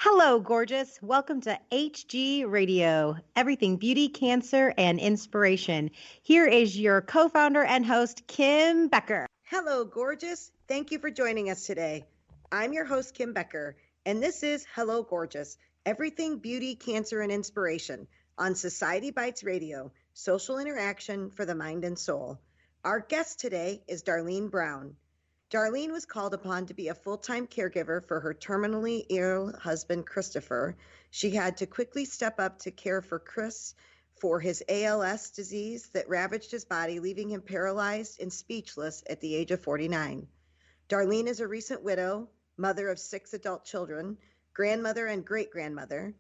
Hello, gorgeous. Welcome to HG Radio, everything beauty, cancer, and inspiration. Here is your co founder and host, Kim Becker. Hello, gorgeous. Thank you for joining us today. I'm your host, Kim Becker, and this is Hello, Gorgeous, everything beauty, cancer, and inspiration on Society Bites Radio, social interaction for the mind and soul. Our guest today is Darlene Brown. Darlene was called upon to be a full-time caregiver for her terminally ill husband, Christopher. She had to quickly step up to care for Chris for his ALS disease that ravaged his body, leaving him paralyzed and speechless at the age of 49. Darlene is a recent widow, mother of 6 adult children, grandmother and great-grandmother.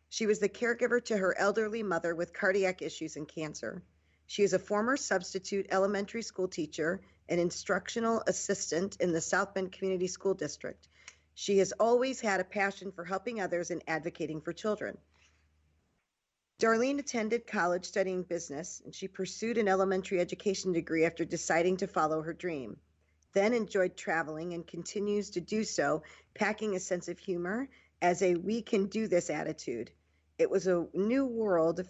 She was the caregiver to her elderly mother with cardiac issues and cancer. She is a former substitute elementary school teacher and instructional assistant in the South Bend Community School District. She has always had a passion for helping others and advocating for children. Darlene attended college studying business, and she pursued an elementary education degree after deciding to follow her dream. Then enjoyed traveling and continues to do so, packing a sense of humor as a "we can do this" attitude. It was a new world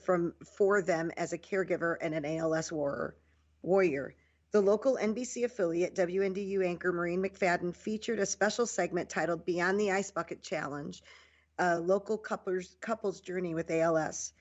for them as a caregiver and an ALS warrior. The local NBC affiliate, WNDU anchor Maureen McFadden, featured a special segment titled Beyond the Ice Bucket Challenge, a local couple's journey with ALS.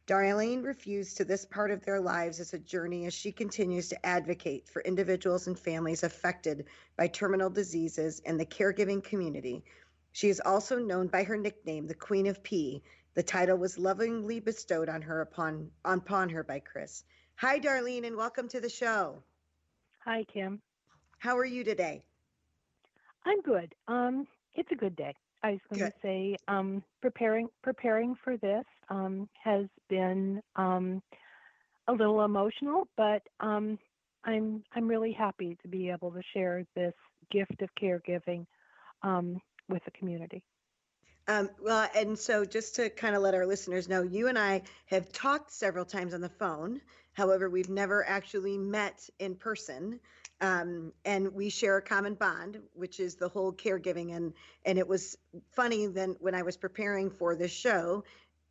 Darlene refused to this part of their lives as a journey as she continues to advocate for individuals and families affected by terminal diseases and the caregiving community. She is also known by her nickname, the Queen of Pea. The title was lovingly bestowed on her upon her by Chris. Hi, Darlene, and welcome to the show. Hi, Kim. How are you today? I'm good. It's a good day. I was going to say, preparing for this has been a little emotional, but I'm really happy to be able to share this gift of caregiving with the community. Well, and so just to kind of let our listeners know, you and I have talked several times on the phone. However, we've never actually met in person. And we share a common bond, which is the whole caregiving. And it was funny then when I was preparing for this show,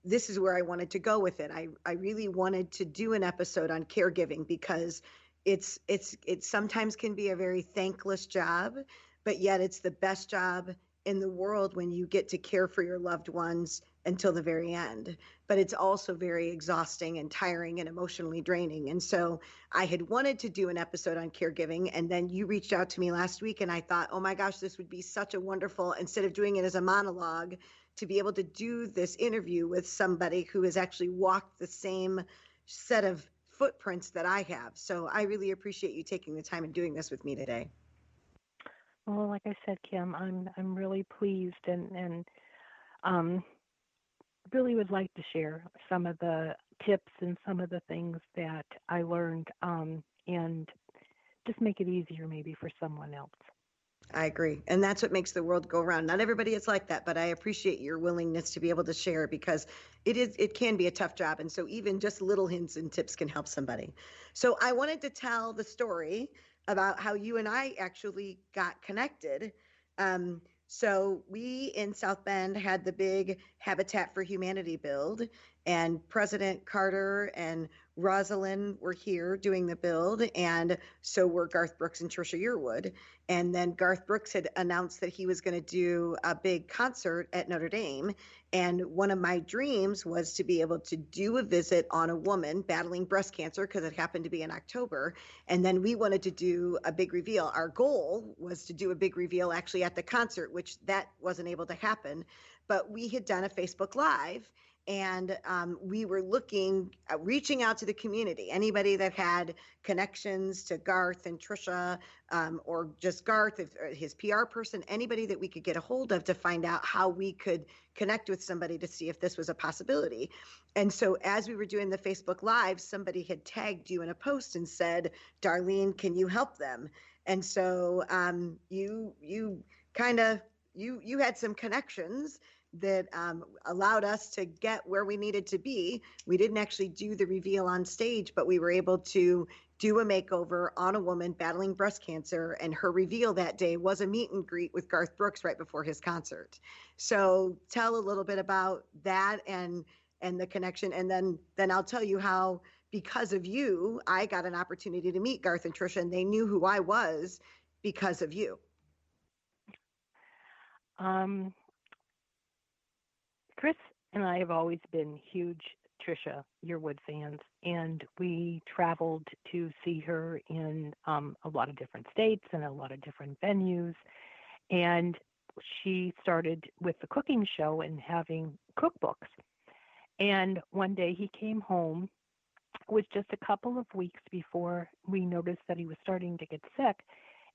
this is where I wanted to go with it. I really wanted to do an episode on caregiving because it sometimes can be a very thankless job, but yet it's the best job in the world when you get to care for your loved ones until the very end. But it's also very exhausting and tiring and emotionally draining. And so I had wanted to do an episode on caregiving, and then you reached out to me last week, and I thought, oh my gosh, this would be such a wonderful, instead of doing it as a monologue, to be able to do this interview with somebody who has actually walked the same set of footprints that I have. So I really appreciate you taking the time and doing this with me today. Well, like I said, Kim, I'm really pleased and really would like to share some of the tips and some of the things that I learned and just make it easier maybe for someone else. I agree. And that's what makes the world go around. Not everybody is like that, but I appreciate your willingness to be able to share because it can be a tough job. And so even just little hints and tips can help somebody. So I wanted to tell the story about how you and I actually got connected. So we in South Bend had the big Habitat for Humanity build, and President Carter and Rosalind were here doing the build, and so were Garth Brooks and Trisha Yearwood. And then Garth Brooks had announced that he was going to do a big concert at Notre Dame. And one of my dreams was to be able to do a visit on a woman battling breast cancer because it happened to be in October. And then we wanted to do a big reveal. Our goal was to do a big reveal actually at the concert, which that wasn't able to happen. But we had done a Facebook Live. And we were reaching out to the community, anybody that had connections to Garth and Trisha, or just Garth, his PR person, anybody that we could get a hold of to find out how we could connect with somebody to see if this was a possibility. And so as we were doing the Facebook Live, somebody had tagged you in a post and said, Darlene, can you help them? And so you had some connections that allowed us to get where we needed to be. We didn't actually do the reveal on stage, but we were able to do a makeover on a woman battling breast cancer, and her reveal that day was a meet and greet with Garth Brooks right before his concert. So tell a little bit about that and the connection, and then I'll tell you how, because of you, I got an opportunity to meet Garth and Trisha, and they knew who I was because of you. Um, Chris and I have always been huge Trisha Yearwood fans, and we traveled to see her in a lot of different states and a lot of different venues. And she started with the cooking show and having cookbooks. And one day he came home, was just a couple of weeks before we noticed that he was starting to get sick,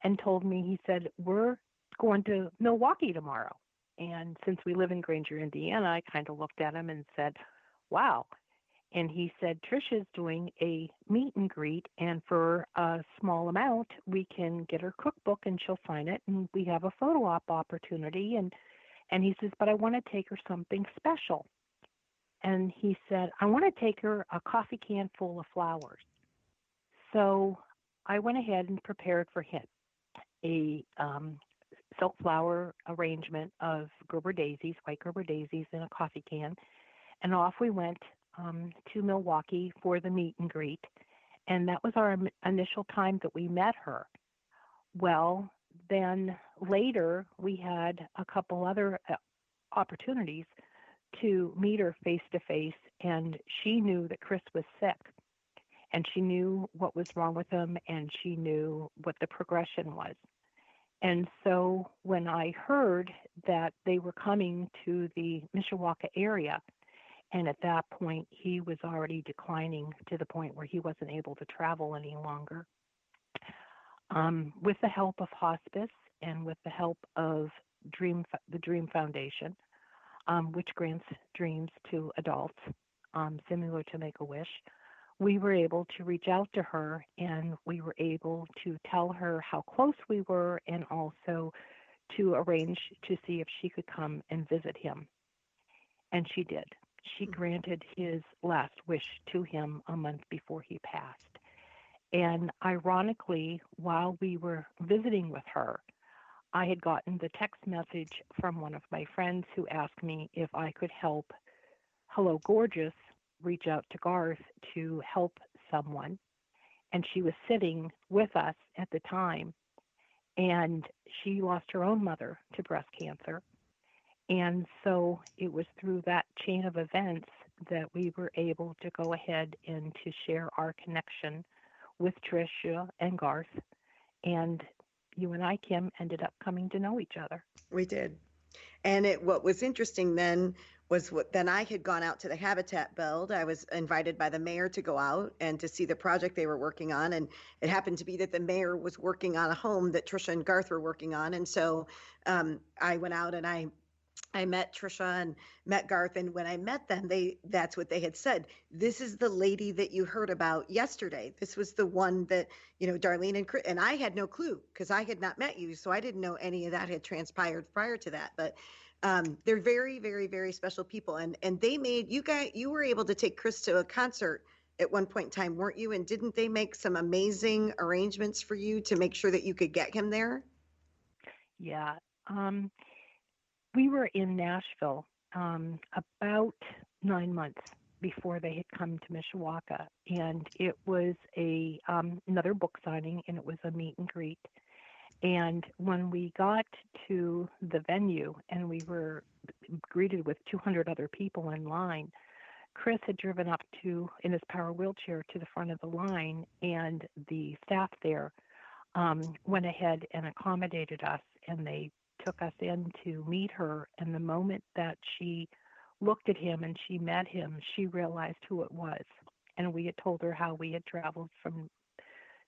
and told me, he said, "We're going to Milwaukee tomorrow." And since we live in Granger, Indiana, I kind of looked at him and said, "Wow." And he said, "Trisha's doing a meet and greet, and for a small amount, we can get her cookbook and she'll sign it, and we have a photo op opportunity." And he says, "But I want to take her something special." And he said, "I want to take her a coffee can full of flowers." So I went ahead and prepared for him a silk flower arrangement of Gerber daisies, white Gerber daisies, in a coffee can. And off we went to Milwaukee for the meet and greet. And that was our initial time that we met her. Well, then later we had a couple other opportunities to meet her face to face, and she knew that Chris was sick, and she knew what was wrong with him, and she knew what the progression was. And so when I heard that they were coming to the Mishawaka area, and at that point he was already declining to the point where he wasn't able to travel any longer, with the help of hospice and with the help of the Dream Foundation, which grants dreams to adults, similar to Make-A-Wish, we were able to reach out to her, and we were able to tell her how close we were, and also to arrange to see if she could come and visit him. And she did. She granted his last wish to him a month before he passed. And ironically, while we were visiting with her, I had gotten the text message from one of my friends who asked me if I could help Hello Gorgeous reach out to Garth to help someone. And she was sitting with us at the time, and she lost her own mother to breast cancer. And so it was through that chain of events that we were able to go ahead and to share our connection with Tricia and Garth. And you and I, Kim, ended up coming to know each other. We did. And what was interesting then was then I had gone out to the Habitat build. I was invited by the mayor to go out and to see the project they were working on. And it happened to be that the mayor was working on a home that Trisha and Garth were working on. And so I went out and I met Trisha and met Garth, and when I met them, that's what they had said. This is the lady that you heard about yesterday. This was the one that, Darlene and I had no clue because I had not met you, so I didn't know any of that had transpired prior to that. But they're very, very, very special people, and they made you were able to take Chris to a concert at one point in time, weren't you? And didn't they make some amazing arrangements for you to make sure that you could get him there? Yeah. We were in Nashville about 9 months before they had come to Mishawaka, and it was another book signing, and it was a meet and greet. And when we got to the venue and we were greeted with 200 other people in line, Chris had driven up in his power wheelchair to the front of the line, and the staff there went ahead and accommodated us, and they took us in to meet her. And the moment that she looked at him and she met him, she realized who it was. And we had told her how we had traveled from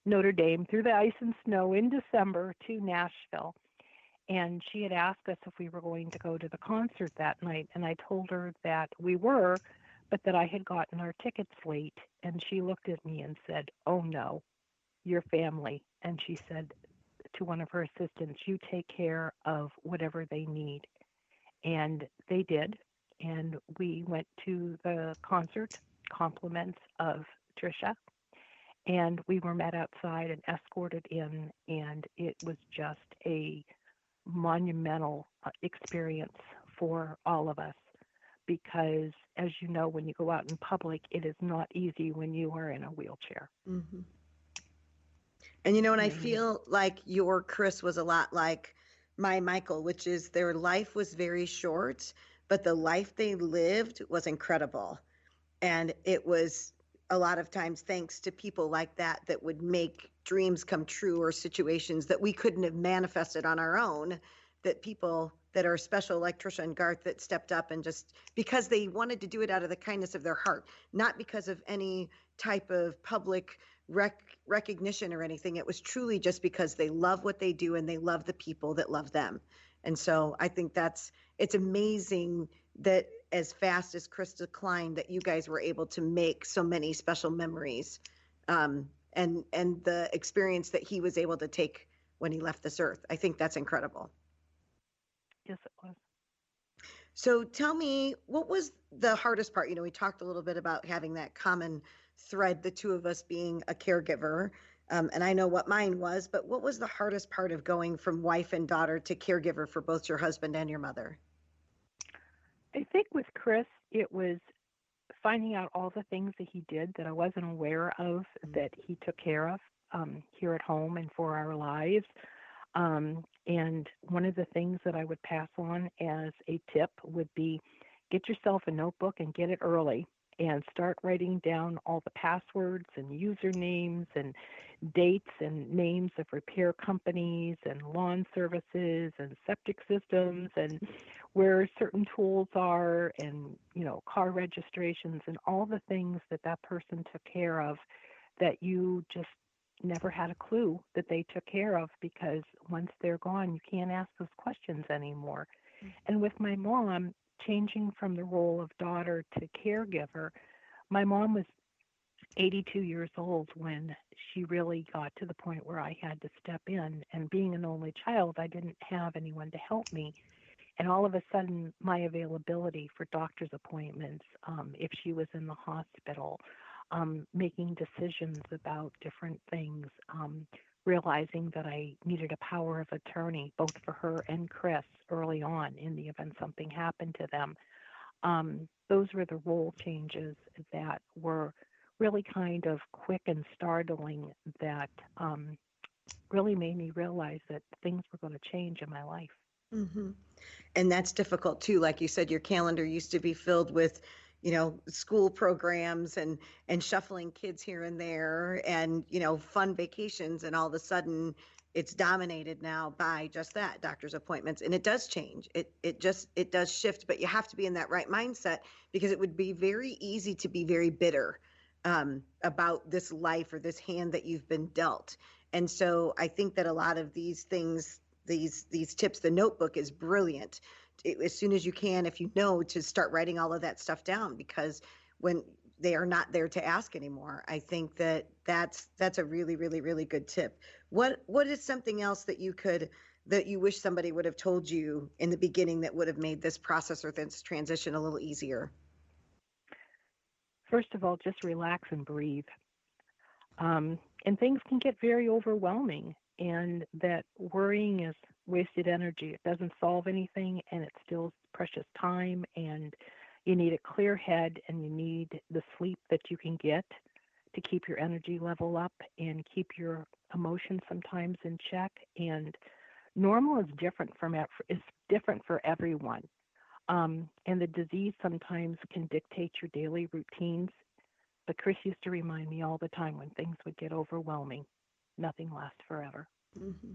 Notre Dame through the ice and snow in December to Nashville. And she had asked us if we were going to go to the concert that night. And I told her that we were, but that I had gotten our tickets late. And she looked at me and said, "Oh no, your family." And she said to one of her assistants, "You take care of whatever they need." And they did. And we went to the concert, compliments of Trisha. And we were met outside and escorted in, and it was just a monumental experience for all of us because, as you know, when you go out in public, it is not easy when you are in a wheelchair. Mm-hmm. And and I feel like your Chris was a lot like my Michael, which is their life was very short, but the life they lived was incredible. And it was a lot of times thanks to people like that that would make dreams come true or situations that we couldn't have manifested on our own, that people that are special like Trisha and Garth that stepped up and just because they wanted to do it out of the kindness of their heart, not because of any type of public recognition or anything. It was truly just because they love what they do and they love the people that love them. And so I think it's amazing that as fast as Chris declined, that you guys were able to make so many special memories, and the experience that he was able to take when he left this earth. I think that's incredible. Yes, it was. So tell me, what was the hardest part? We talked a little bit about having that common thread, the two of us being a caregiver. And I know what mine was, but what was the hardest part of going from wife and daughter to caregiver for both your husband and your mother? I think with Chris, it was finding out all the things that he did that I wasn't aware of that he took care of here at home and for our lives. And one of the things that I would pass on as a tip would be get yourself a notebook and get it early and start writing down all the passwords and usernames and dates and names of repair companies and lawn services and septic systems and where certain tools are and, car registrations and all the things that that person took care of that you just never had a clue that they took care of, because once they're gone, you can't ask those questions anymore. And with my mom, changing from the role of daughter to caregiver, my mom was 82 years old when she really got to the point where I had to step in. And being an only child, I didn't have anyone to help me. And all of a sudden, my availability for doctor's appointments, if she was in the hospital, making decisions about different things, realizing that I needed a power of attorney, both for her and Chris early on in the event something happened to them. Those were the role changes that were really kind of quick and startling that really made me realize that things were going to change in my life. Mm-hmm. And that's difficult too. Like you said, your calendar used to be filled with, school programs and shuffling kids here and there and, fun vacations. And all of a sudden it's dominated now by just that, doctor's appointments. And it does change. It does shift, but you have to be in that right mindset, because it would be very easy to be very bitter about this life or this hand that you've been dealt. And so I think that a lot of these things, these tips, the notebook is brilliant. As soon as you can, if you know, to start writing all of that stuff down, because when they are not there to ask anymore, I think that's a really, really, really good tip. What is something else that you wish somebody would have told you in the beginning that would have made this process or this transition a little easier? First of all, just relax and breathe. And things can get very overwhelming, and that worrying is wasted energy. It doesn't solve anything, and it steals precious time, and you need a clear head, and you need the sleep that you can get to keep your energy level up and keep your emotions sometimes in check. And normal is different for everyone. And the disease sometimes can dictate your daily routines. But Chris used to remind me all the time when things would get overwhelming, nothing lasts forever. Mm-hmm.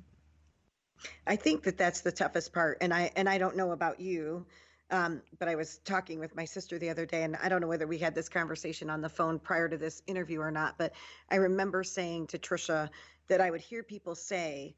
I think that that's the toughest part. And I don't know about you, but I was talking with my sister the other day, and I don't know whether we had this conversation on the phone prior to this interview or not, but I remember saying to Trisha that I would hear people say,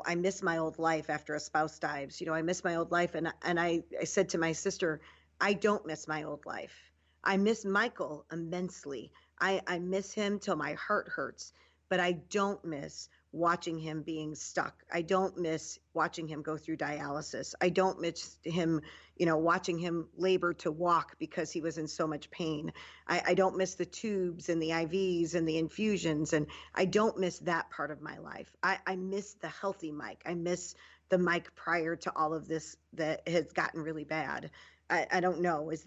I miss my old life after a spouse dies. I miss my old life. And I said to my sister, I don't miss my old life. I miss Michael immensely. I miss him till my heart hurts, but I don't miss watching him being stuck. I don't miss watching him go through dialysis. I don't miss him, watching him labor to walk because he was in so much pain. I don't miss the tubes and the IVs and the infusions. And I don't miss that part of my life. I miss the healthy Mike. I miss the Mike prior to all of this that has gotten really bad. I don't know. Is